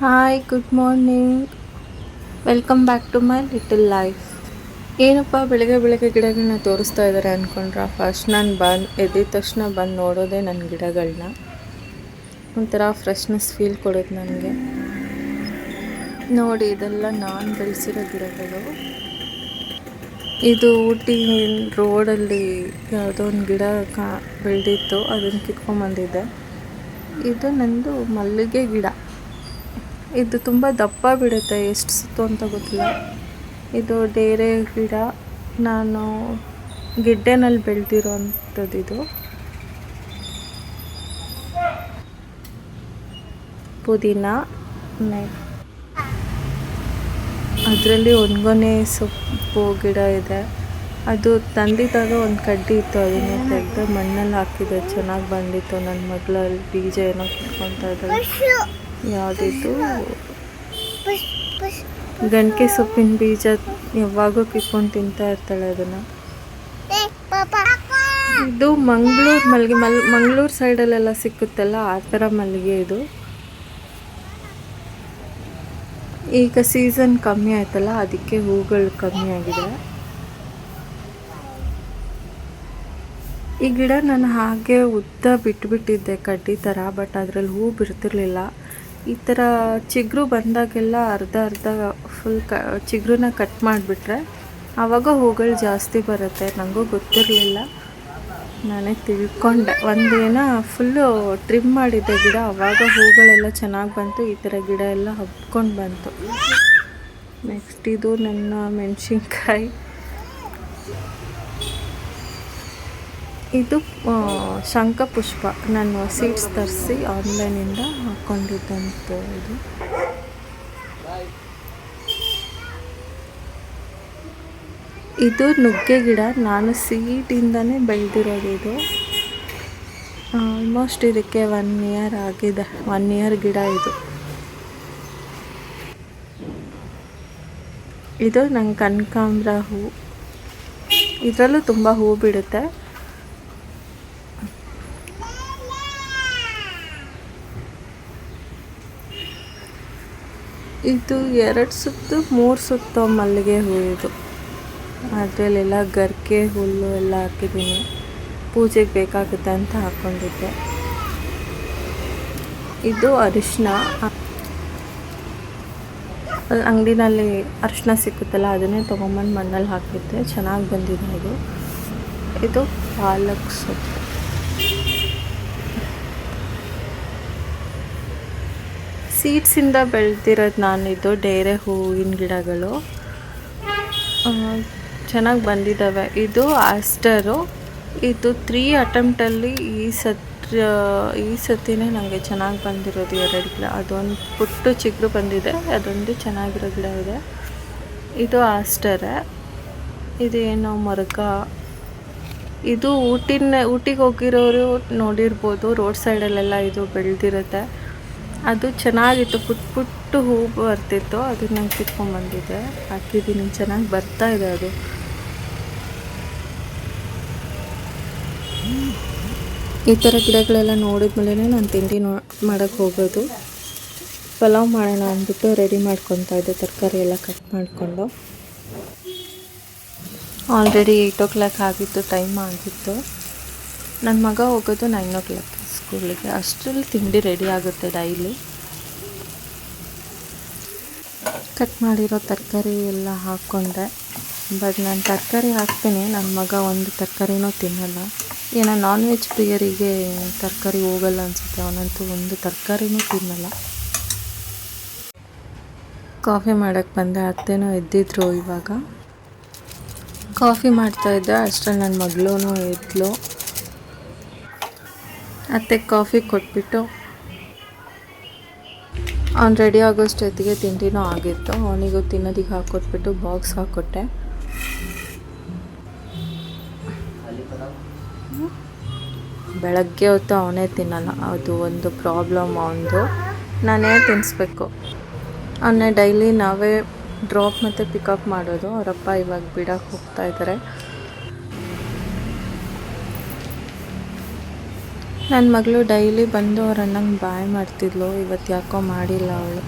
Hi, good morning. Welcome back to my little life. ಏನಪ್ಪ ಬೆಳಗ್ಗೆ ಬೆಳಗ್ಗೆ ಗಿಡಗಳನ್ನ ತೋರಿಸ್ತಾ ಇದ್ದಾರೆ ಅಂದ್ಕೊಂಡ್ರೆ, ಫಸ್ಟ್ ನಾನು ಎದ್ದಿದ ತಕ್ಷಣ ಬಂದು ನೋಡೋದೇ ನನ್ನ ಗಿಡಗಳನ್ನ. ಒಂಥರ ಫ್ರೆಶ್ನೆಸ್ ಫೀಲ್ ಕೊಡೋದು ನನಗೆ. ನೋಡಿ, ಇದೆಲ್ಲ ನಾನು ಬೆಳೆಸಿರೋ ಗಿಡಗಳು. ಇದು ಊಟಿ ರೋಡಲ್ಲಿ ಯಾವುದೋ ಒಂದು ಗಿಡ ಬೆಳೆದಿತ್ತು, ಅದನ್ನು ಕಿತ್ಕೊಂಡ್ಬಂದಿದ್ದೆ. ಇದು ನಂದು ಮಲ್ಲಿಗೆ ಗಿಡ. ಇದು ತುಂಬ ದಪ್ಪ ಬಿಡುತ್ತೆ, ಎಷ್ಟು ಸುತ್ತು ಅಂತ ಗೊತ್ತಿಲ್ಲ. ಇದು ಡೇರೆ ಗಿಡ, ನಾನು ಗಿಡ್ಡೆನಲ್ಲಿ ಬೆಳೆದಿರೋ ಅಂಥದ್ದು. ಇದು ಪುದೀನ, ಅದರಲ್ಲಿ ಒಣಗೊನೆ ಸೊಪ್ಪು ಗಿಡ ಇದೆ. ಅದು ತಂದಿದ್ದಾಗ ಒಂದು ಕಡ್ಡಿ ಇತ್ತು, ಅದನ್ನು ತೆಗೆದು ಮಣ್ಣಲ್ಲಿ ಹಾಕಿದೆ, ಚೆನ್ನಾಗಿ ಬಂದಿತ್ತು. ನನ್ನ ಮಗಳಲ್ಲಿ ಬೀಜ ಏನೋ ಕಿತ್ಕೊತಾ ಇದ್ದಾಳೆ. ಯಾವುದಿತ್ತು, ಗಂಟೆ ಸೊಪ್ಪಿನ ಬೀಜ ಯಾವಾಗೂ ಕಿತ್ಕೊಂಡು ತಿಂತಾ ಇರ್ತಾಳೆ ಅದನ್ನು. ಇದು ಮಂಗಳೂರು ಮಲ್ಲಿಗೆ, ಮಂಗಳೂರು ಸೈಡಲ್ಲೆಲ್ಲ ಸಿಕ್ಕುತ್ತಲ್ಲ, ಆ ಥರ ಮಲ್ಲಿಗೆ ಇದು. ಈಗ ಸೀಸನ್ ಕಮ್ಮಿ ಆಯ್ತಲ್ಲ, ಅದಕ್ಕೆ ಹೂಗಳು ಕಮ್ಮಿ ಆಗಿದೆ. ಈ ಗಿಡ ನಾನು ಹಾಗೆ ಉದ್ದ ಬಿಟ್ಟುಬಿಟ್ಟಿದ್ದೆ ಕಡ್ಡಿ ಥರ, ಬಟ್ ಅದರಲ್ಲಿ ಹೂ ಬಿಡ್ತಿರ್ಲಿಲ್ಲ. ಈ ಥರ ಚಿಗುರು ಬಂದಾಗೆಲ್ಲ ಅರ್ಧ ಫುಲ್ ಚಿಗುರನ್ನ ಕಟ್ ಮಾಡಿಬಿಟ್ರೆ ಆವಾಗ ಹೂಗಳು ಜಾಸ್ತಿ ಬರುತ್ತೆ. ನನಗೂ ಗೊತ್ತಿರಲಿಲ್ಲ, ನಾನೇ ತಿಳ್ಕೊಂಡೆ. ಒಂದೇನ ಫುಲ್ಲು ಟ್ರಿಮ್ ಮಾಡಿದ್ದೆ ಗಿಡ, ಆವಾಗ ಹೂಗಳೆಲ್ಲ ಚೆನ್ನಾಗಿ ಬಂತು. ಈ ಥರ ಗಿಡ ಎಲ್ಲ ಹಬ್ಕೊಂಡು ಬಂತು. ನೆಕ್ಸ್ಟ್ ಇದು ನನ್ನ ಮೆಣಸಿನ್ಕಾಯಿ. ಇದು ಶಂಖಪುಷ್ಪ, ನಾನು ಸೀಡ್ಸ್ ತರಿಸಿ ಆನ್ಲೈನಿಂದ ಹಾಕ್ಕೊಂಡಿದ್ದಂಥ ಇದು. ಇದು ನುಗ್ಗೆ ಗಿಡ, ನಾನು ಸೀಡಿಂದನೇ ಬೆಳೆದಿರೋದು. ಇದು ಆಲ್ಮೋಸ್ಟ್ ಇದಕ್ಕೆ 1 ಇಯರ್ ಆಗಿದೆ. 1 ಇಯರ್ ಗಿಡ ಇದು. ಇದು ನಂಗೆ ಕನಕಾಂಬರ ಹೂ, ಇದರಲ್ಲೂ ತುಂಬ ಹೂ ಬಿಡುತ್ತೆ. ಇದು 2 ಸುತ್ತು 3 ಸುತ್ತು ಮಲ್ಲಿಗೆ ಹೂ. ಇದು ಅದರಲ್ಲೆಲ್ಲ ಗರಿಕೆ ಹುಲ್ಲು ಎಲ್ಲ ಹಾಕಿದ್ದೀನಿ, ಪೂಜೆಗೆ ಬೇಕಾಗುತ್ತೆ ಅಂತ ಹಾಕ್ಕೊಂಡಿದ್ದೆ. ಇದು ಅರಿಶಿನ, ಅಂಗಡಿನಲ್ಲಿ ಅರಿಶಿನ ಸಿಕ್ಕುತ್ತಲ್ಲ, ಅದನ್ನೇ ತೊಗೊಂಬಂದು ಮಣ್ಣಲ್ಲಿ ಹಾಕಿದ್ದೆ, ಚೆನ್ನಾಗಿ ಬಂದಿದೆ ಇದು. ಇದು ಪಾಲಕ್ ಸೊಪ್ಪು. ಸೀಡ್ಸಿಂದ ಬೆಳೆದಿರೋದು ನಾನಿದು ಡೇರೆ ಹೂವಿನ ಗಿಡಗಳು, ಚೆನ್ನಾಗಿ ಬಂದಿದ್ದಾವೆ. ಇದು ಆಸ್ಟರು. ಇದು 3 ಅಟೆಂಪ್ಟಲ್ಲಿ ಈ ಸತಿನೇ ನನಗೆ ಚೆನ್ನಾಗಿ ಬಂದಿರೋದು 2 ಗಿಡ. ಅದೊಂದು ಪುಟ್ಟು ಚಿಗುರು ಬಂದಿದೆ, ಅದೊಂದು ಚೆನ್ನಾಗಿರೋ ಗಿಡ ಇದೆ. ಇದು ಆಸ್ಟರೇ. ಇದು ಏನೋ ಮರಕ. ಇದು ಊಟಿಗೆ ಹೋಗಿರೋರು ನೋಡಿರ್ಬೋದು, ರೋಡ್ ಸೈಡಲ್ಲೆಲ್ಲ ಇದು ಬೆಳೆದಿರುತ್ತೆ. ಅದು ಚೆನ್ನಾಗಿತ್ತು, ಪುಟ್ಟು ಹೂ ಬರ್ತಿತ್ತು, ಅದನ್ನ ನಾನು ಕಿತ್ಕೊಂಡ್ಬಂದಿದ್ದೆ, ಹಾಕಿದ್ದೀನಿ, ಚೆನ್ನಾಗಿ ಬರ್ತಾ ಇದೆ ಅದು. ಈ ಥರ ಗಿಡಗಳೆಲ್ಲ ನೋಡಿದ್ಮೇಲೆ ನಾನು ತಿಂಡಿ ಮಾಡೋಕ್ಕೆ ಹೋಗೋದು. ಪಲಾವ್ ಮಾಡೋಣ ಅಂದ್ಬಿಟ್ಟು ರೆಡಿ ಮಾಡ್ಕೊತಾ ಇದ್ದೆ, ತರಕಾರಿ ಎಲ್ಲ ಕಟ್ ಮಾಡಿಕೊಂಡು. ಆಲ್ರೆಡಿ 8 o'clock ಆಗಿತ್ತು, ಟೈಮ್ ಆಗಿತ್ತು. ನನ್ನ ಮಗ ಹೋಗೋದು 9 o'clock ಸ್ಕೂಲಿಗೆ, ಅಷ್ಟರಲ್ಲಿ ತಿಂಡಿ ರೆಡಿ ಆಗುತ್ತೆ ಡೈಲಿ. ಕಟ್ ಮಾಡಿರೋ ತರಕಾರಿ ಎಲ್ಲ ಹಾಕ್ಕೊಂಡೆ. ಬಟ್ ನಾನು ತರಕಾರಿ ಹಾಕ್ತೀನಿ, ನನ್ನ ಮಗ ಒಂದು ತರಕಾರಿನೂ ತಿನ್ನಲ್ಲ. ಏನೋ ನಾನ್ ವೆಜ್ ಪ್ರಿಯರಿಗೆ ತರಕಾರಿ ಹೋಗಲ್ಲ ಅನಿಸುತ್ತೆ, ಅವನಂತೂ ಒಂದು ತರಕಾರಿನೂ ತಿನ್ನಲ್ಲ. ಕಾಫಿ ಮಾಡೋಕ್ಕೆ ಬಂದೆ, ಅತ್ತೆನೂ ಎದ್ದಿದ್ರು. ಇವಾಗ ಕಾಫಿ ಮಾಡ್ತಾಯಿದ್ದೆ, ಅಷ್ಟರಲ್ಲಿ ನನ್ನ ಮಗಳೂ ಎದ್ಲು. ಅತ್ತೆ ಕಾಫಿ ಕೊಟ್ಬಿಟ್ಟು ಅವ್ನು ರೆಡಿ ಆಗೋಷ್ಟೊತ್ತಿಗೆ ತಿಂಡಿನೂ ಆಗಿತ್ತು. ಅವನಿಗೂ ತಿನ್ನೋದಿಗೆ ಹಾಕ್ಕೊಟ್ಬಿಟ್ಟು ಬಾಕ್ಸ್ ಹಾಕ್ಕೊಟ್ಟೆ. ಬೆಳಗ್ಗೆ ಹೊತ್ತು ಅವನೇ ತಿನ್ನಲ್ಲ, ಅದು ಒಂದು ಪ್ರಾಬ್ಲಮ್ ಅವನದು. ನಾನೇ ತಿನ್ನಿಸ್ಬೇಕು. ಅವನ್ನೇ ಡೈಲಿ ನಾವೇ ಡ್ರಾಪ್ ಮತ್ತು ಪಿಕಪ್ ಮಾಡೋದು. ಅವರಪ್ಪ ಇವಾಗ ಬಿಡೋಕ್ಕೆ ಹೋಗ್ತಾ ಇದ್ದಾರೆ. ನನ್ನ ಮಗಳು ಡೈಲಿ ಬಂದು ಅವ್ರ ಅಣ್ಣಂಗೆ ಬಾಯ್ ಮಾಡ್ತಿದ್ಲು, ಇವತ್ತು ಯಾಕೋ ಮಾಡಿಲ್ಲ ಅವಳು.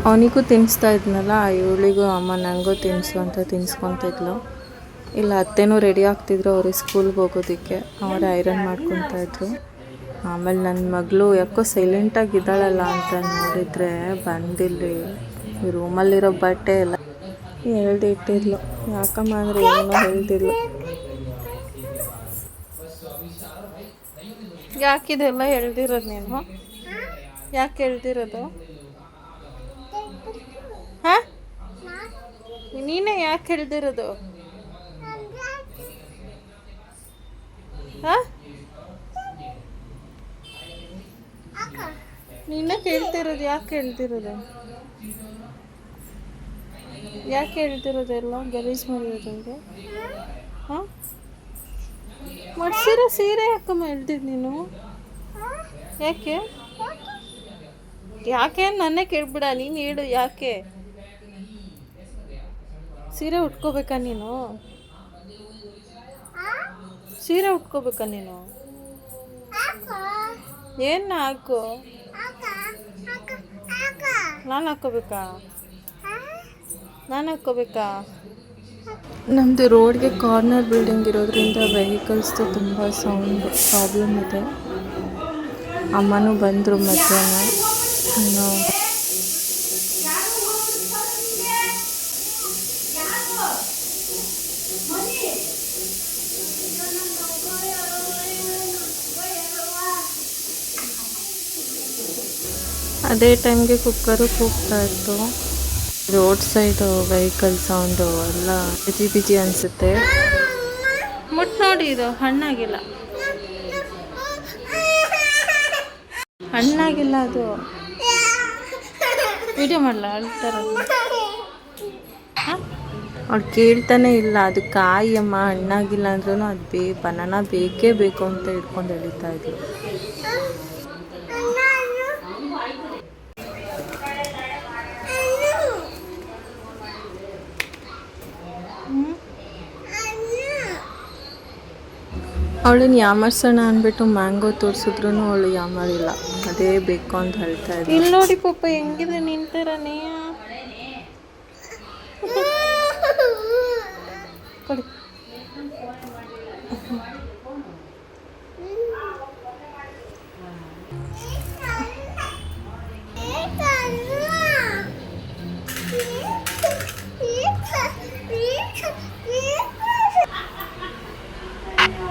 ಅವನಿಗೂ ತಿನ್ನಿಸ್ತಾ ಇದ್ನಲ್ಲ, ಇವಳಿಗೂ ಅಮ್ಮ ನನಗೂ ತಿನ್ನಿಸು ಅಂತ ತಿನ್ನಿಸ್ಕೊತಿದ್ಲು. ಇಲ್ಲ ಅತ್ತೆನೂ ರೆಡಿ ಆಗ್ತಿದ್ರು ಅವ್ರಿಗೆ ಸ್ಕೂಲ್ಗೆ ಹೋಗೋದಕ್ಕೆ, ಅವರೇ ಐರನ್ ಮಾಡ್ಕೊತಾಯಿದ್ರು. ಆಮೇಲೆ ನನ್ನ ಮಗಳು ಯಾಕೋ ಸೈಲೆಂಟಾಗಿದ್ದಾಳಲ್ಲ ಅಂತ ನೋಡಿದರೆ ಬಂದಿಲ್ಲಿ ರೂಮಲ್ಲಿರೋ ಬಟ್ಟೆ ಎಲ್ಲ ಹೇಳ್ದಿಟ್ಟಿದ್ಲು. ಯಾಕಮ್ಮ ಅಂದರೆ ಏನೋ ಹೇಳ್ದಿಲ್ಲ. ಯಾಕಿದೆಲ್ಲ ಹೇಳ್ದಿರೋದು ನೀನು? ಯಾಕೆ ಹೇಳ್ದಿರೋದು? ಹಾಂ, ನೀನೇ ಯಾಕೆ ಹೇಳ್ದಿರೋದು? ಹಾಂ, ನೀನೇ ಕೇಳ್ತಿರೋದು. ಯಾಕೆ ಹೇಳ್ತಿರೋದು? ಯಾಕೆ ಹೇಳ್ತಿರೋದೆಲ್ಲ ಗಲೀಜು ಮಾಡಿರೋದಂಗೆ? ಹಾಂ, ಮಡ್ಸಿರೋ ಸೀರೆ ಯಾಕಮ್ಮ ಹೇಳ್ತಿದ್ದು ನೀನು? ಯಾಕೆ ಯಾಕೆ ನನ್ನೇ ಕೇಳ್ಬಿಡ, ನೀನು ಹೇಳು ಯಾಕೆ? ಸೀರೆ ಉಟ್ಕೋಬೇಕಾ ನೀನು? ಸೀರೆ ಉಟ್ಕೋಬೇಕಾ ನೀನು? ಏನು ಹಾಕು? ನಾನು ಹಾಕ್ಕೋಬೇಕಾ? ನಾನು ಹಾಕ್ಕೋಬೇಕಾ? ನಮ್ಮದು ರೋಡ್ಗೆ ಕಾರ್ನರ್ ಬಿಲ್ಡಿಂಗ್ ಇರೋದ್ರಿಂದ ವೆಹಿಕಲ್ಸ್ದು ತುಂಬ ಸೌಂಡ್ ಪ್ರಾಬ್ಲಮ್ ಇದೆ. ಅಮ್ಮನೂ ಬಂದರು ಮಧ್ಯಾಹ್ನ. ಅದೇ ಟೈಮ್ಗೆ ಕುಕ್ಕರು ಕೂಗ್ತಾ ಇತ್ತು. ರೋಡ್ ಸೈಡು ವೆಹಿಕಲ್ ಸೌಂಡು ಎಲ್ಲ ಬಿಜಿ ಬಿಜಿ ಅನಿಸುತ್ತೆ. ಮುಟ್ಟು ನೋಡಿ, ಇದು ಹಣ್ಣಾಗಿಲ್ಲ, ಹಣ್ಣಾಗಿಲ್ಲ ಅದು. ವಿಡಿಯೋ ಮಾಡಲ ಅಳ್ತಾರ. ಅವ್ಳು ಕೇಳ್ತಾನೆ ಇಲ್ಲ. ಅದು ಕಾಯಿ ಅಮ್ಮ, ಹಣ್ಣಾಗಿಲ್ಲ ಅಂದ್ರೂ ಅದು ಬನಾನ ಬೇಕೇ ಬೇಕು ಅಂತ ಹಿಡ್ಕೊಂಡು ಎಳಿತಾ ಇದ್ಲು. ಅವಳನ್ನ ಯಾಮರ್ಸೋಣ ಅಂದ್ಬಿಟ್ಟು ಮ್ಯಾಂಗೋ ತೋರಿಸಿದ್ರು ಅವಳು ಯಾಮಾರಿಲ್ಲ, ಅದೇ ಬೇಕು ಅಂತ ಹೇಳ್ತಾ ಇದ್ದೆ. ಇಲ್ಲಿ ನೋಡಿ ಪಾಪ ಹೆಂಗಿದೆ ನಿಂತಿರನೇ. ಕೊಡಿ.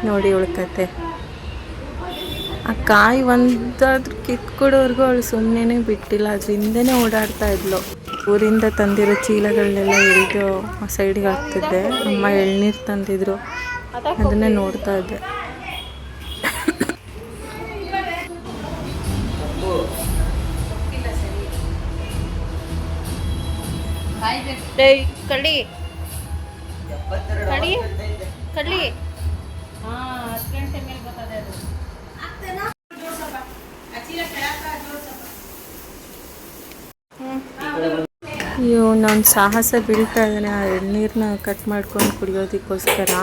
ನೋಡಿ ಅವಳ ಕತೆ. ಆ ಕಾಯಿ ಒಂದಾದ್ರೂ ಕಿತ್ಕೊಡೋರ್ಗೂ ಅವಳು ಸುಮ್ಮನೆ ಬಿಟ್ಟಿಲ್ಲ, ಅದ್ರ ಹಿಂದೆನೇ ಓಡಾಡ್ತಾ ಇದ್ಲು. ಊರಿಂದ ತಂದಿರೋ ಚೀಲಗಳನ್ನೆಲ್ಲ ಹಿಡಿದು ಆ ಸೈಡ್ಗೆ ಹಾಕ್ತಿದ್ದೆ. ಅಮ್ಮ ಎಳ್ನೀರು ತಂದಿದ್ರು, ಅದನ್ನೇ ನೋಡ್ತಾ ಇದ್ದೆ. ಕಳ್ಳಿ ಕಳ್ಳಿ ಕಳ್ಳಿ. ಅಯ್ಯೋ, ನಾನು ಸಾಹಸ ಬೀಳ್ತಾ ಇದ್ದಾನೆ ಆ ಎಳ್ನೀರನ್ನ ಕಟ್ ಮಾಡ್ಕೊಂಡು ಕುಡಿಯೋದಕ್ಕೋಸ್ಕರ.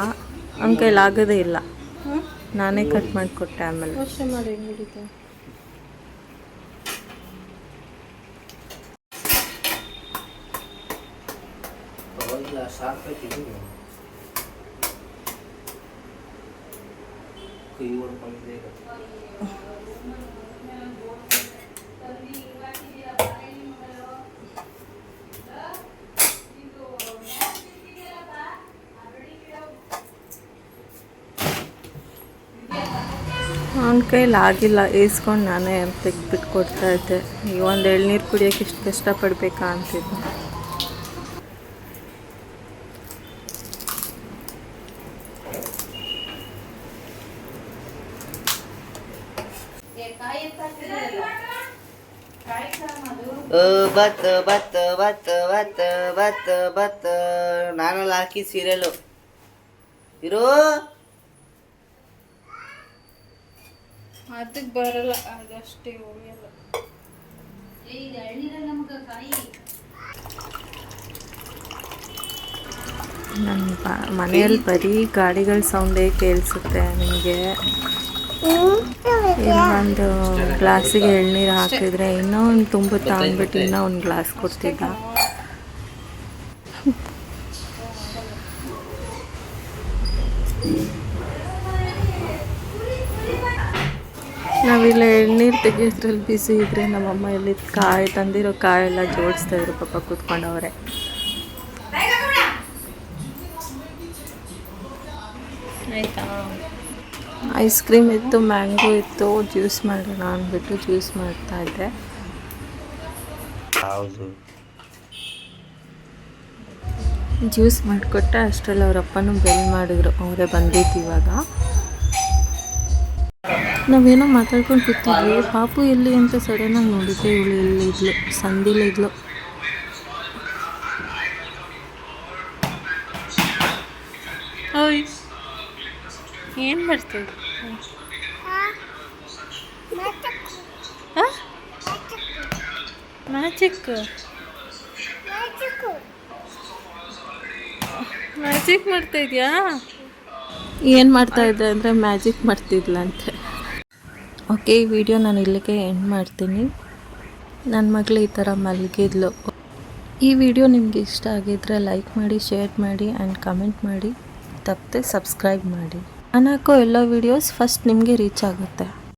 ಅವ್ನ ಕೈಲಾಗೋದೇ ಇಲ್ಲ. ನಾನೇ ಕಟ್ ಮಾಡಿಕೊಟ್ಟೆ. ಆಮೇಲೆ ಯೋಚನೆ ಮಾಡಿ ಹಿಡಿತೆ. ಅವನ ಕೈಲಿ ಆಗಿಲ್ಲ, ಏಸ್ಕೊಂಡು ನಾನೇ ತೆಗ್ದುಬಿಟ್ಟು ಕೊಡ್ತಾ ಇದ್ದೆ. ಈಗ ಒಂದು ಎಳ್ನೀರು ಕುಡಿಯೋಕೆ ಇಷ್ಟು ಕಷ್ಟಪಡಬೇಕಾ ಅಂತಿದ್ದೆ. ಬತ್ ನಾನಲ್ಲಿ ಹಾಕಿ ಸೀರಿಯಲು ಇರೋ ಅದಕ್ಕೆ ಬರಲ್ಲ, ಅದಷ್ಟೇ ಉಳಿಯಲ್ಲ. ನನ್ನ ಮನೆಯಲ್ಲಿ ಬರೀ ಗಾಡಿಗಳ ಸೌಂಡೇ ಕೇಳಿಸುತ್ತೆ ನಿಮಗೆ. ಇನ್ನೊಂದು ಗ್ಲಾಸಿಗೆ ಎಳ್ನೀರು ಹಾಕಿದ್ರೆ ಇನ್ನೂ ಒಂದು ತುಂಬುತ್ತಾ ಅಂದ್ಬಿಟ್ಟು ಇನ್ನೂ ಒಂದು ಗ್ಲಾಸ್ ಕೊಡ್ತಿದ್ದ. ನಾವಿಲ್ಲ ಎಳ್ನೀರು ತೆಗಿಯೋದ್ರಲ್ಲಿ ಬಿಸಿ ಇದ್ದರೆ ನಮ್ಮಮ್ಮ ಇಲ್ಲಿ ಕಾಯಿ ತಂದಿರೋ ಕಾಯೆಲ್ಲ ಜೋಡಿಸ್ತಾಯಿದ್ರು ಪಾಪ ಕೂತ್ಕೊಂಡವ್ರೆ. ಆಯಿತಾ, ಐಸ್ ಕ್ರೀಮ್ ಇತ್ತು, ಮ್ಯಾಂಗೋ ಇತ್ತು, ಜ್ಯೂಸ್ ಮಾಡೋಣ ಅಂದ್ಬಿಟ್ಟು ಜ್ಯೂಸ್ ಮಾಡ್ತಾಯಿದ್ದೆ. ಜ್ಯೂಸ್ ಮಾಡಿಕೊಟ್ಟೆ, ಅಷ್ಟರಲ್ಲಿ ಅವ್ರ ಅಪ್ಪನೂ ಬೆಲ್ ಮಾಡಿದ್ರು, ಅವರೇ ಬಂದಿದ್ದು ಇವಾಗ. ನಾವೇನೋ ಮಾತಾಡ್ಕೊಂಡು ಕೂತಿದ್ವಿ, ಪಾಪು ಎಲ್ಲಿ ಅಂತ ಸಡನ್ನಾಗಿ ನೋಡಿದ್ದೆ, ಇವಳು ಎಲ್ಲಿದ್ಲು, ಸಂದಿಲಿದ್ಲು. ಓಯ್ ಏನು ಮಾಡ್ತೀವಿ? ಮ್ಯಾಜಿಕ್ ಮ್ಯಾಜಿಕ್ ಮಾಡ್ತಾ ಇದೆಯಾ? ಏನು ಮಾಡ್ತಾ ಇದ್ದೆ ಅಂದರೆ ಮ್ಯಾಜಿಕ್ ಮಾಡ್ತಿದ್ಲಂತೆ. ಓಕೆ, ಈ ವಿಡಿಯೋ ನಾನು ಇಲ್ಲಿಗೆ ಎಂಡ್ ಮಾಡ್ತೀನಿ. ನನ್ನ ಮಗಳು ಈ ಥರ ಮಲಗಿದ್ಲು. ಈ ವಿಡಿಯೋ ನಿಮಗೆ ಇಷ್ಟ ಆಗಿದ್ದರೆ ಲೈಕ್ ಮಾಡಿ, ಶೇರ್ ಮಾಡಿ ಆ್ಯಂಡ್ ಕಮೆಂಟ್ ಮಾಡಿ. ತಪ್ಪದೆ ಸಬ್ಸ್ಕ್ರೈಬ್ ಮಾಡಿ. ನಾನು ಹಾಕೋ ಎಲ್ಲ ವೀಡಿಯೋಸ್ ಫಸ್ಟ್ ನಿಮಗೆ ರೀಚ್ ಆಗುತ್ತೆ.